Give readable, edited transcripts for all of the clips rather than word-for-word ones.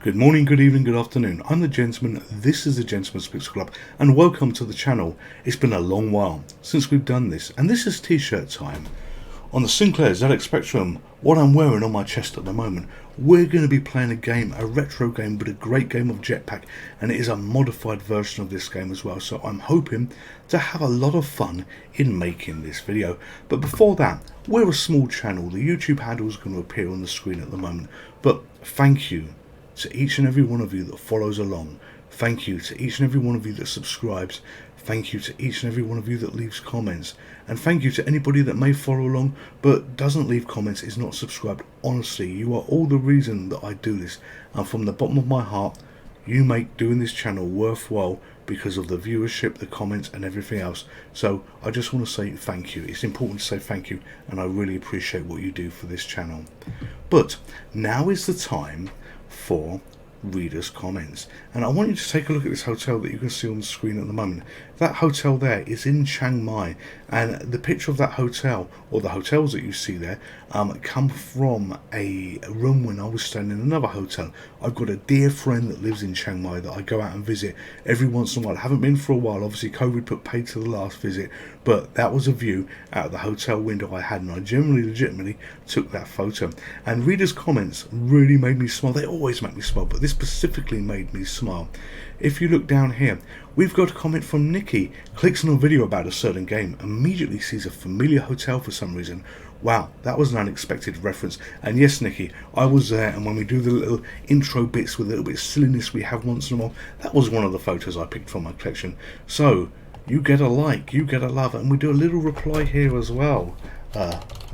Good morning, good evening, good afternoon. I'm the Gentleman, this is the Gentleman's Pixel Club, and welcome to the channel. It's been a long while since we've done this, and this is t-shirt time. On the Sinclair ZX Spectrum, what I'm wearing on my chest at the moment, we're going to be playing a game, a retro game, but a great game of Jetpac, and it is a modified version of this game as well, so I'm hoping to have a lot of fun in making this video. But before that, we're a small channel. The YouTube handle is going to appear on the screen at the moment, but thank you to each and every one of you that follows along. Thank you to each and every one of you that subscribes. Thank you to each and every one of you that leaves comments. And thank you to anybody that may follow along but doesn't leave comments, is not subscribed. Honestly, you are all the reason that I do this. And from the bottom of my heart, you make doing this channel worthwhile because of the viewership, the comments and everything else. So I just want to say thank you. It's important to say thank you, and I really appreciate what you do for this channel. But now is the time for readers' comments, and I want you to take a look at this hotel that you can see on the screen at the moment. That hotel there is in Chiang Mai, and the picture of that hotel, or the hotels that you see there, come from a room when I was staying in another hotel. I've got a dear friend that lives in Chiang Mai that I go out and visit every once in a while. I haven't been for a while, obviously COVID put paid to the last visit, but that was a view out of the hotel window I had, and I legitimately took that photo. And readers' comments really made me smile. They always make me smile, but this specifically made me smile. If you look down here, we've got a comment from Nikki. Clicks on a video about a certain game, immediately sees a familiar hotel for some reason. Wow, that was an unexpected reference. And yes, Nikki, I was there, and when we do the little intro bits with a little bit of silliness we have once in a while, that was one of the photos I picked from my collection. So you get a like, you get a love, and we do a little reply here as well.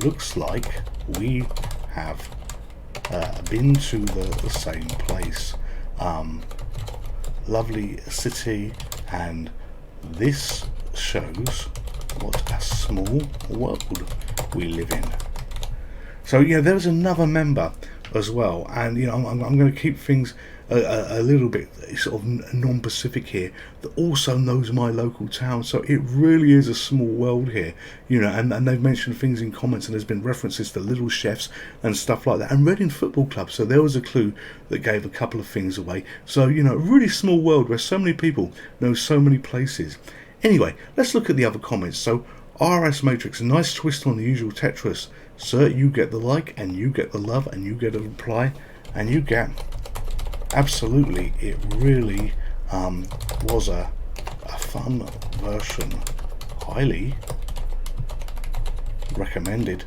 Looks like we have been to the same place. Lovely city, and this shows what a small world we live in. So yeah, there's another member as well, and you know, I'm going to keep things a little bit sort of non-Pacific here, that also knows my local town. So it really is a small world here, you know, and they've mentioned things in comments, and there's been references to Little Chefs and stuff like that, and Reading Football Club. So there was a clue that gave a couple of things away. So, you know, a really small world where so many people know so many places. Anyway, let's look at the other comments. So RS Matrix, a nice twist on the usual Tetris. Sir, you get the like, and you get the love, and you get a reply, and you get... Absolutely, it really was a fun version. Highly recommended.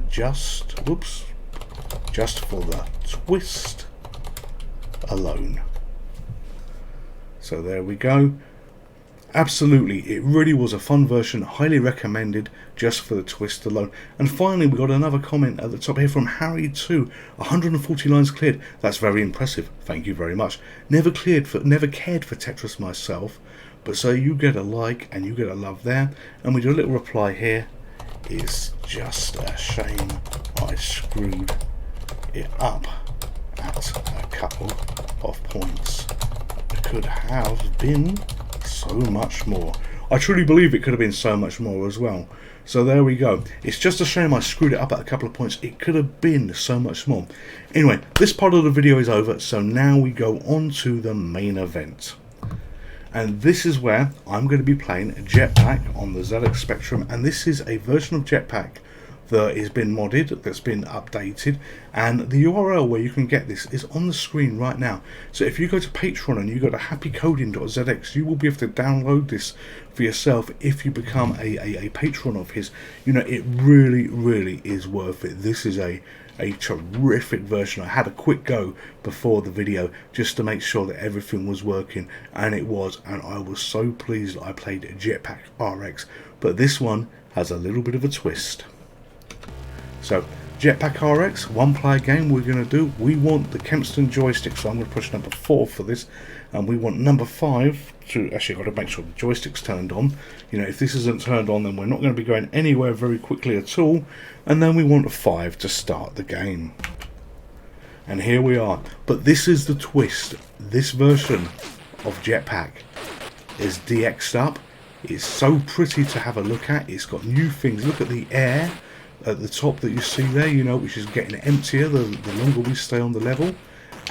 Just for the twist alone. So there we go. Absolutely, it really was a fun version, highly recommended just for the twist alone. And finally, we got another comment at the top here from Harry2. 140 lines cleared. That's very impressive. Thank you very much. Never cared for Tetris myself, but so you get a like and you get a love there. And we do a little reply here. It's just a shame I screwed it up at a couple of points. It could have been so much more. I truly believe it could have been so much more as well. So there we go. It's just a shame I screwed it up at a couple of points. It could have been so much more. Anyway, this part of the video is over, so now we go on to the main event. And this is where I'm going to be playing Jetpac on the ZX Spectrum, and this is a version of Jetpac that has been modded, that's been updated, and the URL where you can get this is on the screen right now. So if you go to Patreon and you go to happycoding.zx, you will be able to download this for yourself if you become a patron of his. You know, it really is worth it. This is a terrific version. I had a quick go before the video just to make sure that everything was working, and it was, and I was so pleased that I played Jetpac RX. But this one has a little bit of a twist. So Jetpac RX, one player game we're going to do. We want the Kempston joystick, so I'm going to push number 4 for this, and we want number 5 to, actually I've got to make sure the joystick's turned on. You know, if this isn't turned on, then we're not going to be going anywhere very quickly at all. And then we want a 5 to start the game. And here we are. But this is the twist. This version of Jetpac is DX'd up. It's so pretty to have a look at. It's got new things. Look at the air at the top that you see there, you know, which is getting emptier the longer we stay on the level.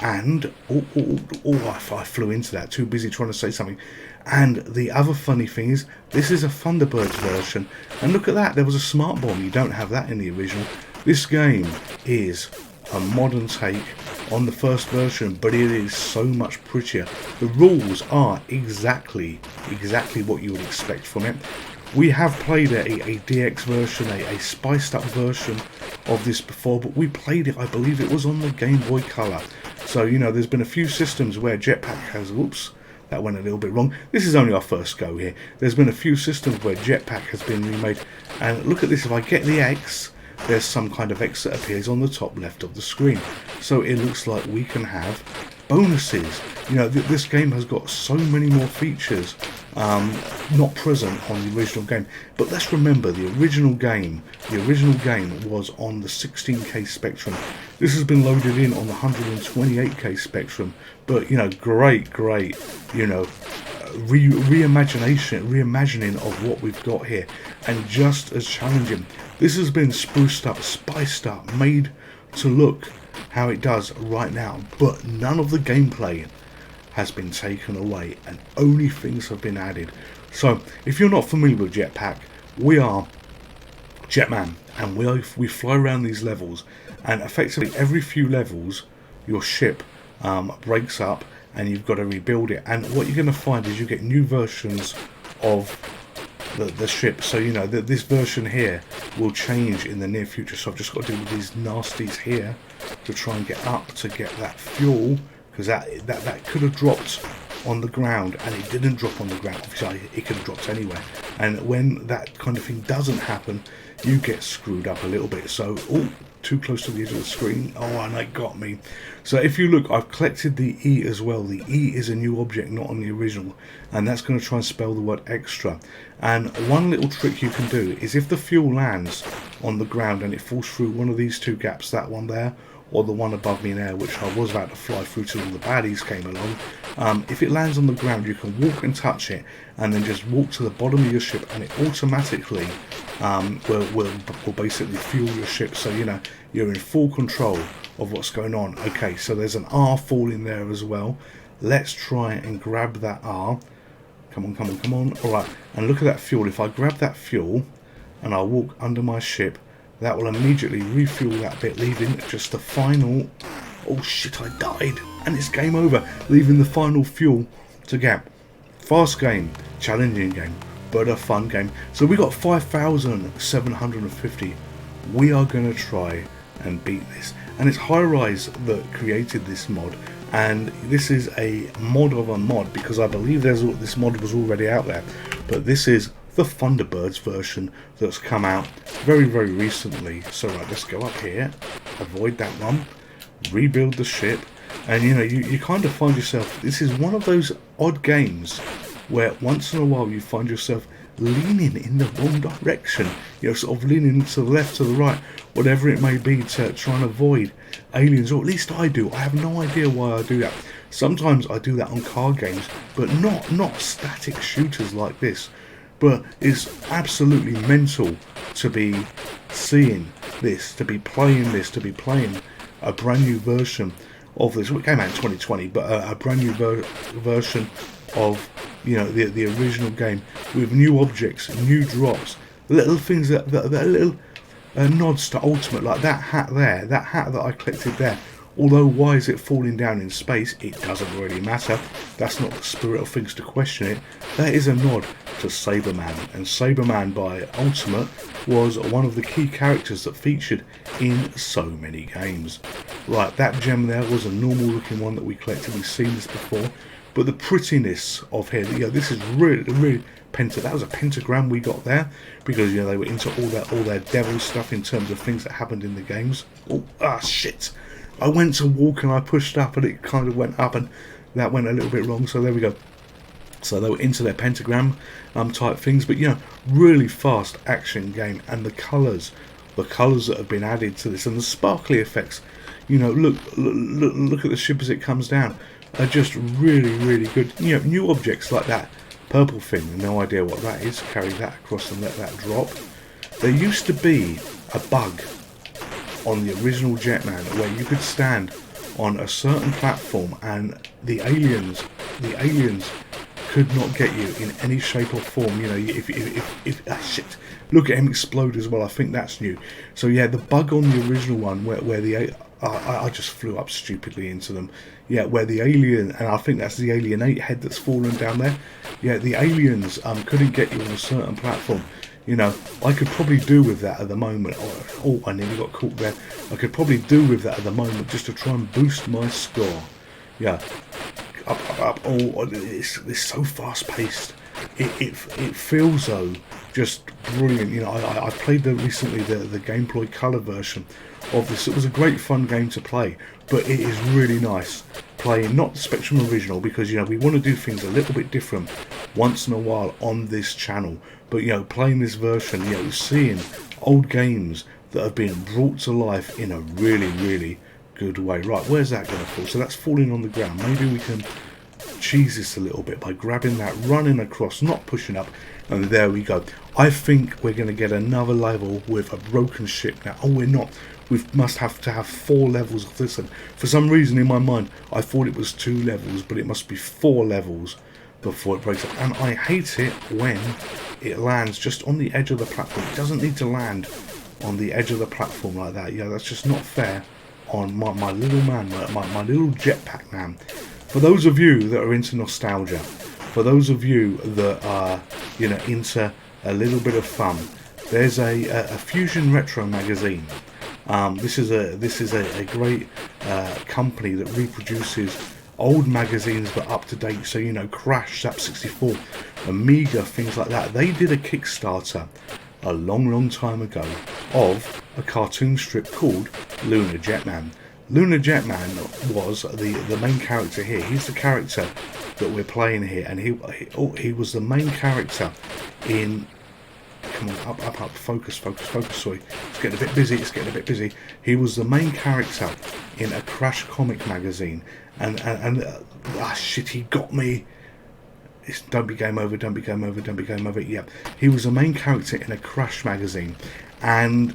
And I flew into that, too busy trying to say something. And the other funny thing is, this is a Thunderbirds version, and look at that, there was a smart bomb. You don't have that in the original. This game is a modern take on the first version, but it is so much prettier. The rules are exactly what you would expect from it. We have played a DX version, a spiced up version of this before, but we played it, I believe it was on the Game Boy Color. So, you know, there's been a few systems where Jetpac has, whoops, that went a little bit wrong. This is only our first go here. There's been a few systems where Jetpac has been remade. And look at this, if I get the X, there's some kind of X that appears on the top left of the screen. So it looks like we can have bonuses. You know, this game has got so many more features not present on the original game. But let's remember, the original game was on the 16K Spectrum. This has been loaded in on the 128K Spectrum. But, you know, great, you know, reimagining of what we've got here, and just as challenging. This has been spruced up, spiced up, made to look how it does right now, but none of the gameplay has been taken away, and only things have been added. So if you're not familiar with Jetpac, we are Jetman, and we fly around these levels, and effectively every few levels your ship breaks up and you've got to rebuild it. And what you're going to find is you get new versions of the ship. So, you know, this version here will change in the near future. So I've just got to do these nasties here to try and get up to get that fuel, because that could have dropped on the ground, and it didn't drop on the ground. Obviously it could have dropped anywhere, and when that kind of thing doesn't happen, you get screwed up a little bit. So, oh, too close to the edge of the screen. Oh, and it got me. So if you look, I've collected the E as well. The E is a new object, not on the original, and that's going to try and spell the word extra. And one little trick you can do is, if the fuel lands on the ground and it falls through one of these two gaps, that one there, or the one above me there, which I was about to fly through till all the baddies came along, if it lands on the ground, you can walk and touch it, and then just walk to the bottom of your ship, and it automatically will basically fuel your ship. So, you know, you're in full control of what's going on. Okay, so there's an R falling there as well. Let's try and grab that R. Come on. Alright, and look at that fuel. If I grab that fuel and I walk under my ship, that will immediately refuel that bit, leaving just the final... Oh shit, I died. And it's game over, leaving the final fuel to get. Fast game, challenging game, but a fun game. So we got 5,750. We are going to try and beat this. And it's High Rise that created this mod. And this is a mod of a mod, because I believe this mod was already out there. But this is the Thunderbirds version that's come out very recently. So right, let's go up here, avoid that one, rebuild the ship, and you know, you kind of find yourself, this is one of those odd games where once in a while you find yourself leaning in the wrong direction, you know, sort of leaning to the left, to the right, whatever it may be, to try and avoid aliens, or at least I do. I have no idea why I do that. Sometimes I do that on card games, but not static shooters like this. But it's absolutely mental to be seeing this, to be playing this, to be playing a brand new version of this. It came out in 2020, but a brand new version of, you know, the original game, with new objects, new drops, little things that little nods to Ultimate, like that hat there, that hat that I collected there. Although, why is it falling down in space? It doesn't really matter. That's not the spirit of things to question it. That is a nod to Saberman, and Saberman by Ultimate was one of the key characters that featured in so many games. Right, that gem there was a normal looking one that we collected. We've seen this before, but the prettiness of here, you know, this is really that was a pentagram we got there, because, you know, they were into all their devil stuff in terms of things that happened in the games. Oh, shit! I went to walk and I pushed up and it kind of went up, and that went a little bit wrong. So there we go. So they were into their pentagram type things, but, you know, really fast action game, and the colours that have been added to this, and the sparkly effects. You know, look at the ship as it comes down, are just really good. You know, new objects like that purple thing, no idea what that is. Carry that across and let that drop. There used to be a bug on the original Jetman where you could stand on a certain platform, and the aliens could not get you in any shape or form. You know, if shit, look at him explode as well. I think that's new. So yeah, the bug on the original one where the I just flew up stupidly into them. Yeah, where the alien, and I think that's the Alien 8 head that's fallen down there. Yeah, the aliens couldn't get you on a certain platform. You know, I could probably do with that at the moment. Oh, I nearly got caught there. I could probably do with that at the moment just to try and boost my score. Yeah, up. Oh, it's so fast paced. It feels though just brilliant. You know, I played recently the Game Boy Color version of this. It was a great fun game to play, but it is really nice playing not the Spectrum original, because you know we want to do things a little bit different once in a while on this channel. But you know, playing this version, you know, seeing old games that have been brought to life in a really good way. Right, where's that going to fall? So that's falling on the ground. Maybe we can cheese this a little bit by grabbing that, running across, not pushing up, and there we go. I think we're going to get another level with a broken ship now. Oh, we're not. We must have to have 4 levels of this, and for some reason in my mind I thought it was 2 levels, but it must be 4 levels before it breaks up. And I hate it when it lands just on the edge of the platform. It doesn't need to land on the edge of the platform like that. Yeah, that's just not fair on my little man, my little jetpack man. For those of you that are into nostalgia, for those of you that are, you know, into a little bit of fun, there's a Fusion Retro magazine. This is a great company that reproduces old magazines but up to date. So you know, Crash, Zap 64, Amiga, things like that. They did a Kickstarter a long time ago of a cartoon strip called Lunar Jetman. Lunar Jetman was the main character here. He's the character that we're playing here, and he was the main character in. Come on, up, focus, sorry. It's getting a bit busy. He was the main character in a Crash comic magazine, and shit, he got me. Don't be game over. Yeah, he was the main character in a Crash magazine, and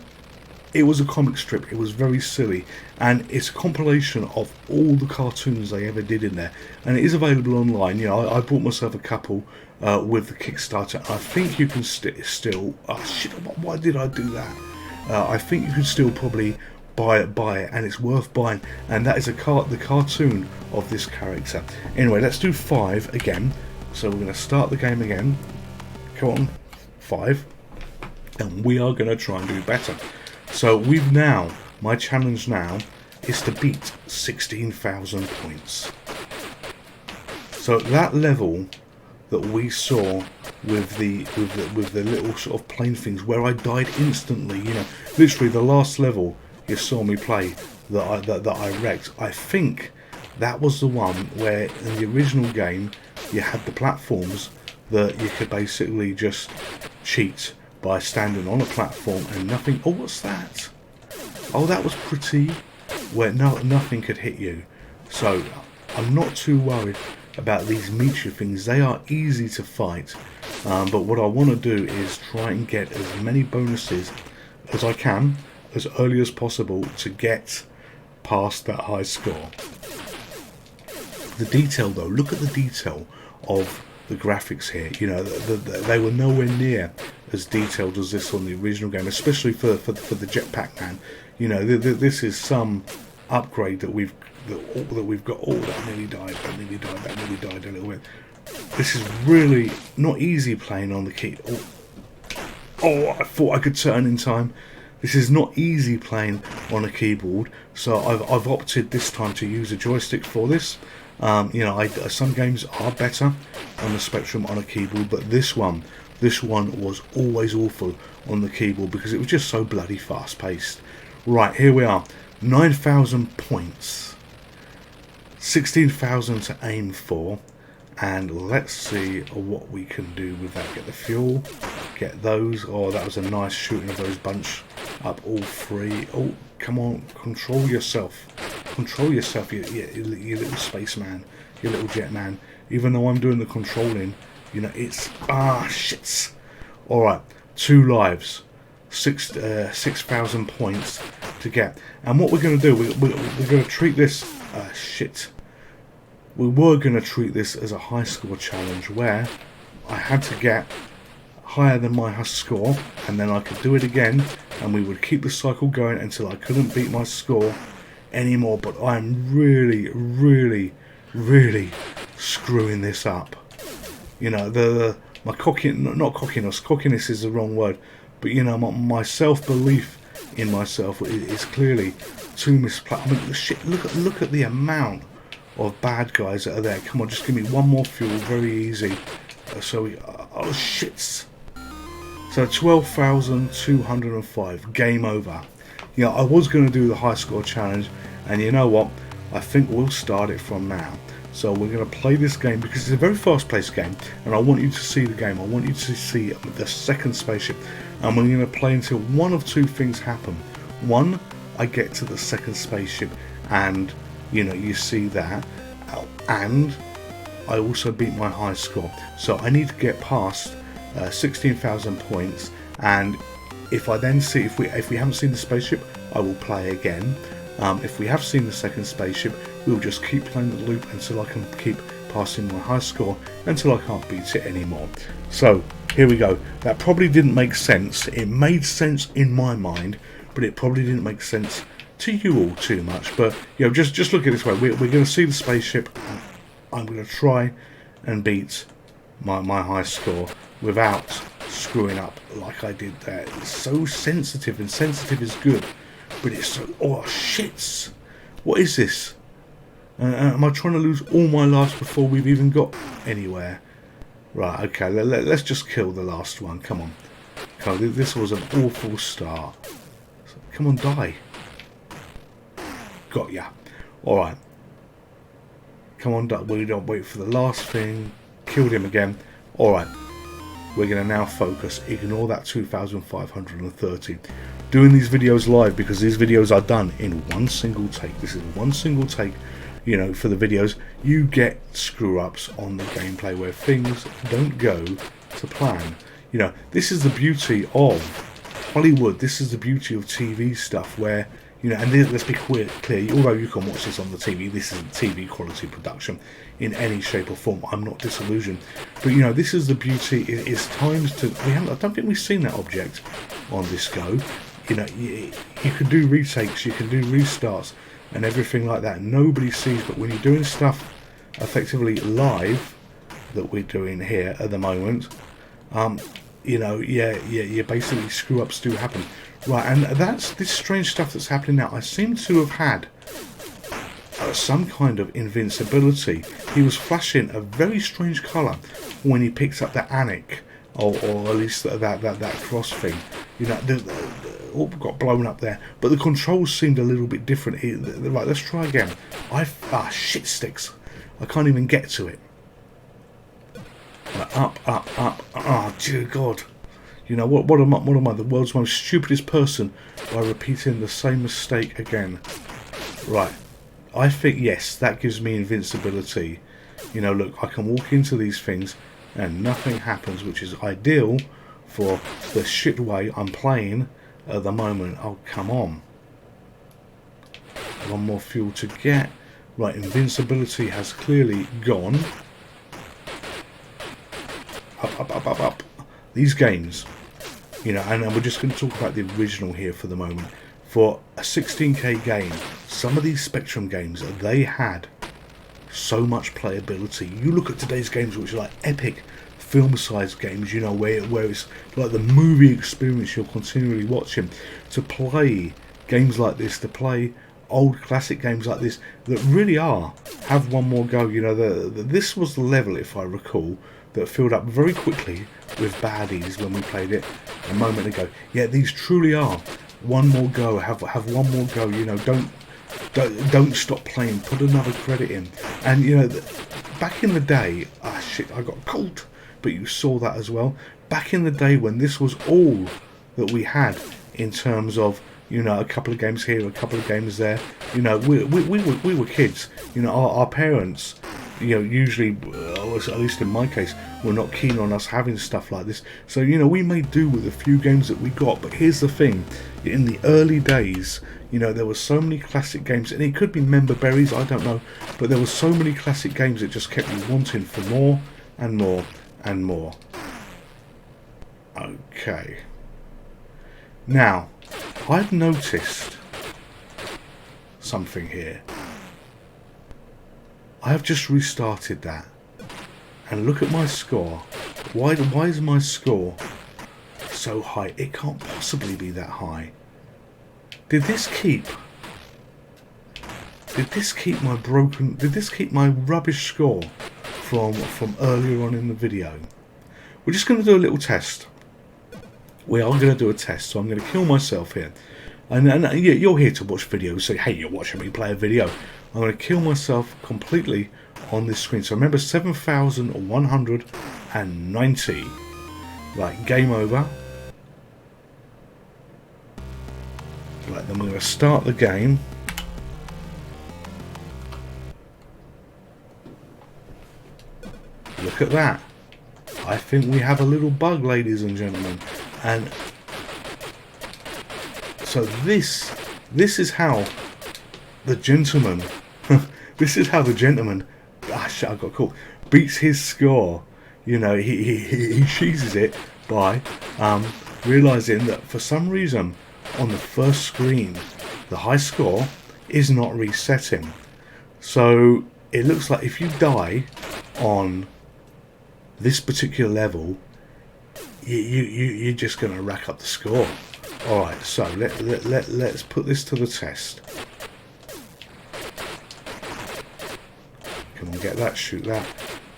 it was a comic strip. It was very silly, and it's a compilation of all the cartoons they ever did in there, and it is available online. You know, I bought myself a couple with the Kickstarter. I think you can still. Oh shit! Why did I do that? I think you can still probably buy it, and it's worth buying. And that is the cartoon of this character. Anyway, let's do 5 again. So we're going to start the game again. Come on, 5, and we are going to try and do better. So my challenge now is to beat 16,000 points. So that level that we saw with the little sort of plane things where I died instantly, you know, literally the last level you saw me play that I wrecked. I think that was the one where in the original game you had the platforms that you could basically just cheat by standing on a platform and nothing. Oh, what's that? Oh, that was pretty. Where nothing could hit you. So I'm not too worried about these meteor things. They are easy to fight, but what I want to do is try and get as many bonuses as I can as early as possible to get past that high score. The detail though, look at the detail of the graphics here. You know, they were nowhere near as detailed as this on the original game, especially for the Jetpack man. You know, this is some upgrade that we've got. Oh, that nearly died a little bit. This is really not easy playing on the key. Oh, I thought I could turn in time. This is not easy playing on a keyboard, so I've opted this time to use a joystick for this. You know, some games are better on the Spectrum on a keyboard, but this one was always awful on the keyboard because it was just so bloody fast paced. Right, here we are, 9,000 points, 16,000 to aim for, and let's see what we can do with that. Get the fuel, get those. Oh, that was a nice shooting of those bunch up, all 3. Oh, come on, control yourself, you little spaceman, you little jet man. Even though I'm doing the controlling, you know, it's shits. All right, 2 lives, 6,000 points to get. And what we're going to do, we're going to treat this shit. We were going to treat this as a high score challenge where I had to get higher than my high score, and then I could do it again, and we would keep the cycle going until I couldn't beat my score anymore. But I'm really, really, really screwing this up. You know, my cockiness is the wrong word, but you know, my self-belief in myself is clearly too misplaced. I mean, shit, look at the amount of bad guys that are there. Come on, just give me one more fuel, very easy. So we, oh shits. So 12,205, game over. You know, I was going to do the high score challenge, and you know what? I think we'll start it from now. So we're going to play this game because it's a very fast-paced game, and I want you to see the game. I want you to see the second spaceship, and we're going to play until one of two things happen. One, I get to the second spaceship, and you know, you see that, and I also beat my high score. So I need to get past 16,000 points, and if I then see, if we haven't seen the spaceship, I will play again. If we have seen the second spaceship, we'll just keep playing the loop until I can keep passing my high score, until I can't beat it anymore. So here we go. That probably didn't make sense. It made sense in my mind, but it probably didn't make sense to you all too much. But you know, just look at it this way. We're going to see the spaceship. I'm going to try and beat my high score without screwing up like I did there. It's so sensitive, and sensitive is good, but it's so, oh shits, what is this? Am I trying to lose all my lives before we've even got anywhere? Right, okay, let's just kill the last one. Come on. Okay, this was an awful start. Come on, die. Got ya. Alright. Come on, we don't wait for the last thing. Killed him again. Alright. We're going to now focus. Ignore that 2,530. Doing these videos live because these videos are done in one single take. This is one single take. You know, for the videos, you get screw-ups on the gameplay where things don't go to plan. You know, this is the beauty of Hollywood. This is the beauty of TV stuff where, you know, and let's be clear, although you can watch this on the TV, this isn't TV quality production in any shape or form. I'm not disillusioned. But, you know, this is the beauty. It's times to... I don't think we've seen that object on this go. You know, you can do retakes, you can do restarts, and everything like that. Nobody sees, but when you're doing stuff effectively live, that we're doing here at the moment, you know, yeah, basically screw-ups do happen. Right, and that's this strange stuff that's happening now. I seem to have had some kind of invincibility. He was flashing a very strange colour when he picks up the Anik, or at least that cross thing. You know, all got blown up there, but the controls seemed a little bit different. Right, let's try again. Shit sticks. I can't even get to it. Up. Oh, dear God. You know, what am I, the world's most stupidest person by repeating the same mistake again? Right. I think, yes, that gives me invincibility. You know, look, I can walk into these things and nothing happens, which is ideal for the shit way I'm playing at the moment. Oh, come on. One more fuel to get. Right, invincibility has clearly gone. Up. These games, you know, and we're just going to talk about the original here for the moment. For a 16K game, some of these Spectrum games, they had so much playability. You look at today's games, which are like epic film-sized games, you know, where it's like the movie experience you're continually watching. To play games like this, to play old classic games like this, that really have one more go. You know, this was the level, if I recall, that filled up very quickly with baddies when we played it a moment ago. Yeah, these truly are one more go. Have one more go. You know, don't stop playing. Put another credit in. And you know, back in the day, shit, I got cold. But you saw that as well. Back in the day when this was all that we had in terms of, you know, a couple of games here, a couple of games there. You know, we were kids. You know, our parents, usually, at least in my case, we're not keen on us having stuff like this. So, we may do with a few games that we got. But here's the thing. In the early days, there were so many classic games. And it could be member berries, I don't know. But there were so many classic games that just kept me wanting for more and more and more. Okay. Now, I've noticed something here. I have just restarted that, and look at my score. Why is my score so high? It can't possibly be that high. Did this keep my rubbish score from earlier on in the video? We're just going to do a little test. We are going to do a test, so I'm going to kill myself here. And you're here to watch videos, so hey, you're watching me play a video. I'm going to kill myself completely on this screen. So remember, 7,190. Right, game over. Right, then we're going to start the game. Look at that. I think we have a little bug, ladies and gentlemen. And so this is how the gentleman gosh, I got caught, beats his score. He cheeses it by realizing that for some reason on the first screen the high score is not resetting. So it looks like if you die on this particular level, you're just going to rack up the score. Alright, so let's put this to the test. Come on, get that, shoot that.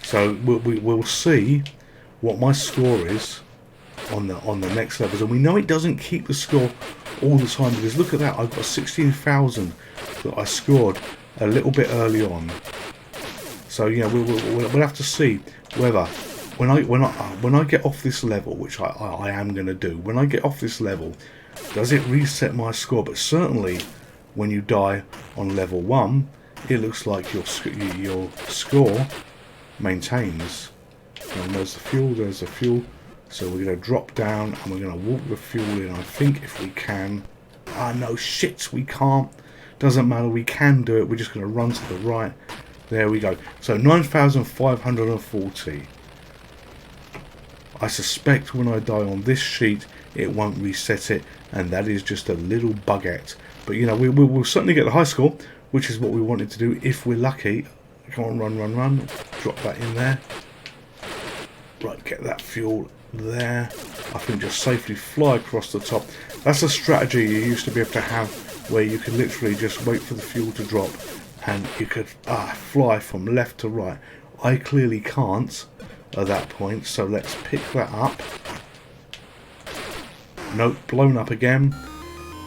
So we'll see what my score is on the next levels, and we know it doesn't keep the score all the time, because look at that, I've got 16,000 that I scored a little bit early on. So we'll have to see whether when I get off this level, which I am going to do, when I get off this level, does it reset my score? But certainly when you die on level 1, it looks like your score maintains. And there's the fuel. So we're going to drop down and we're going to walk the fuel in, I think, if we can. Ah, no, shit, we can't. Doesn't matter, we can do it. We're just going to run to the right. There we go. So 9,540. I suspect when I die on this sheet, it won't reset it, and that is just a little bugette. But we'll certainly get the high score, which is what we wanted to do if we're lucky. Come on, run. Drop that in there. Right, get that fuel there. I think just safely fly across the top. That's a strategy you used to be able to have, where you could literally just wait for the fuel to drop and you could fly from left to right. I clearly can't at that point, so let's pick that up. Nope, blown up again.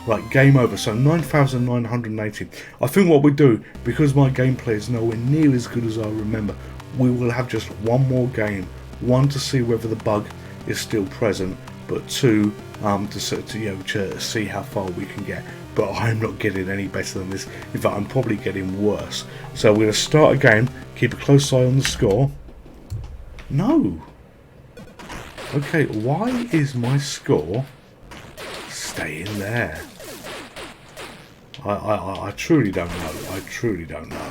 Right, game over. So 9,980. I think what we do, because my gameplay is nowhere near as good as I remember, we will have just one more game. One, to see whether the bug is still present, but two, to see how far we can get. But I'm not getting any better than this. In fact, I'm probably getting worse. So we're going to start a game, keep a close eye on the score. No. Okay, why is my score staying there? I truly don't know. I truly don't know.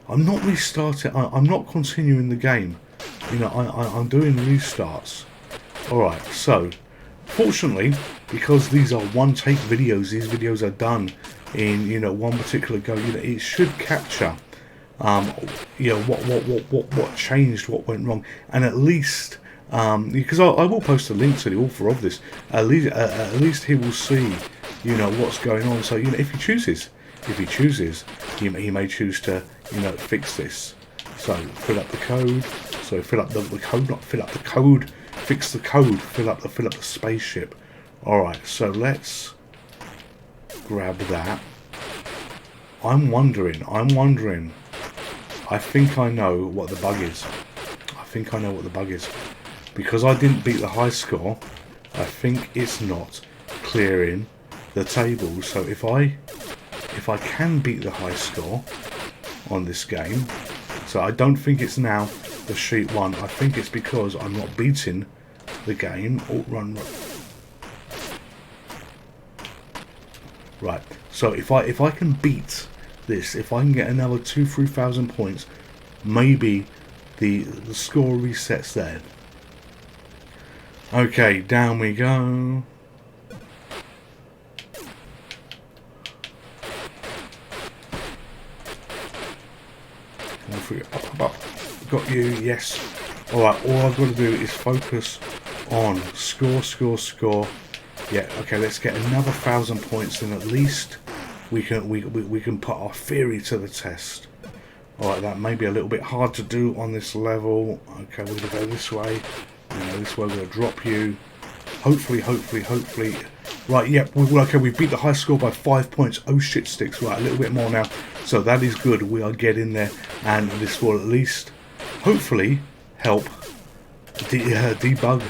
I'm not restarting. I'm not continuing the game. I'm doing restarts. Alright, so fortunately, because these are one-take videos, these videos are done in one particular go. It should capture what changed, what went wrong, and at least because I will post a link to the author of this. At least he will see what's going on. So if he chooses, he may choose to fix this. So fill up the code. So fill up the code, not fill up the code. Fix the code. Fill up the spaceship. All right. So let's grab that. I'm wondering. I think I know what the bug is. Because I didn't beat the high score, I think it's not clearing the table. So if I if I can beat the high score on this game. So I don't think it's now the sheet 1. I think it's because I'm not beating the game. Alt run. Right. So if I can beat this, if I can get another 2,000-3,000 points, maybe the score resets there. Okay, down we go. Up. Got you, yes. Alright, all I've got to do is focus on score. Yeah, okay, let's get another 1,000 points, and at least we can put our theory to the test. Alright, that may be a little bit hard to do on this level. Okay, we're going to go this way. This way we're going to drop you. Hopefully. Right, yep, okay, we beat the high score by 5 points. Oh shit sticks, right, a little bit more now. So that is good, we are getting there, and this will at least, hopefully, help debug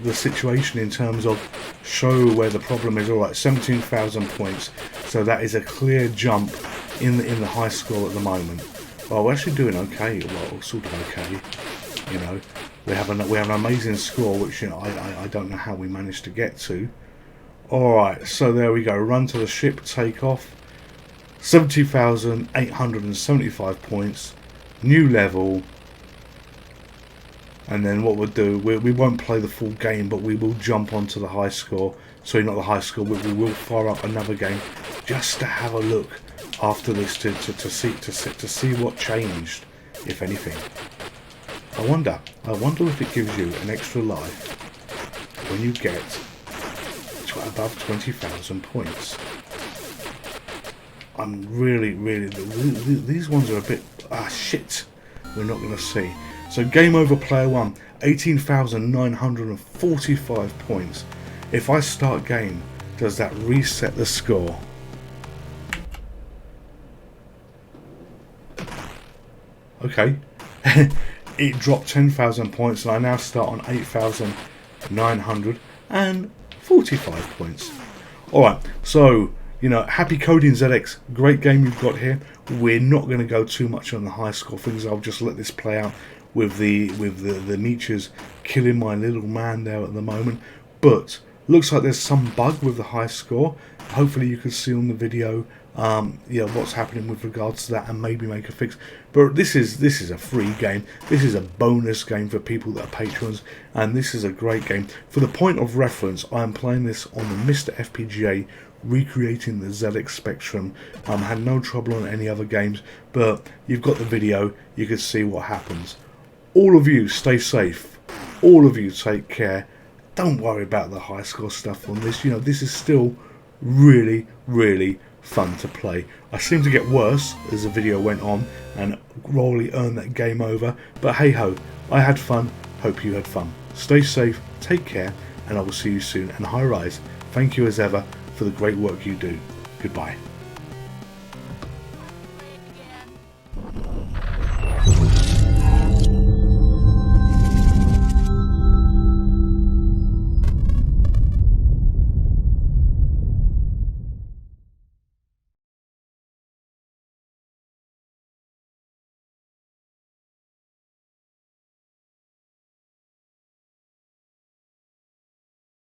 the situation in terms of show where the problem is. Alright, 17,000 points, so that is a clear jump in the high score at the moment. Well, we're actually doing okay, well, sort of okay, you know. We have an amazing score, which, you know, I don't know how we managed to get to. Alright, so there we go. Run to the ship, take off. 70,875 points. New level. And then what we'll do, we won't play the full game, but we will jump onto the high score. Sorry, not the high score, we will fire up another game just to have a look after this to see what changed, if anything. I wonder if it gives you an extra life when you get to above 20,000 points. I'm really, these ones are a bit, shit, we're not going to see. So game over player 1, 18,945 points. If I start game, does that reset the score? Okay. It dropped 10,000 points, and I now start on 8,945 points. Alright, so, you know, happy coding ZX, great game you've got here. We're not going to go too much on the high score things. I'll just let this play out with the niches killing my little man there at the moment. But looks like there's some bug with the high score. Hopefully you can see on the video what's happening with regards to that, and maybe make a fix. But this is a free game. This is a bonus game for people that are patrons, and this is a great game. For the point of reference, I am playing this on the MiSTer FPGA, recreating the ZX Spectrum. Had no trouble on any other games, but you've got the video, you can see what happens. All of you stay safe, all of you take care. Don't worry about the high score stuff on this. You know, this is still really fun to play. I seem to get worse as the video went on and Rolly earned that game over, but hey ho, I had fun, hope you had fun. Stay safe, take care, and I will see you soon. And high rise, thank you as ever for the great work you do. Goodbye.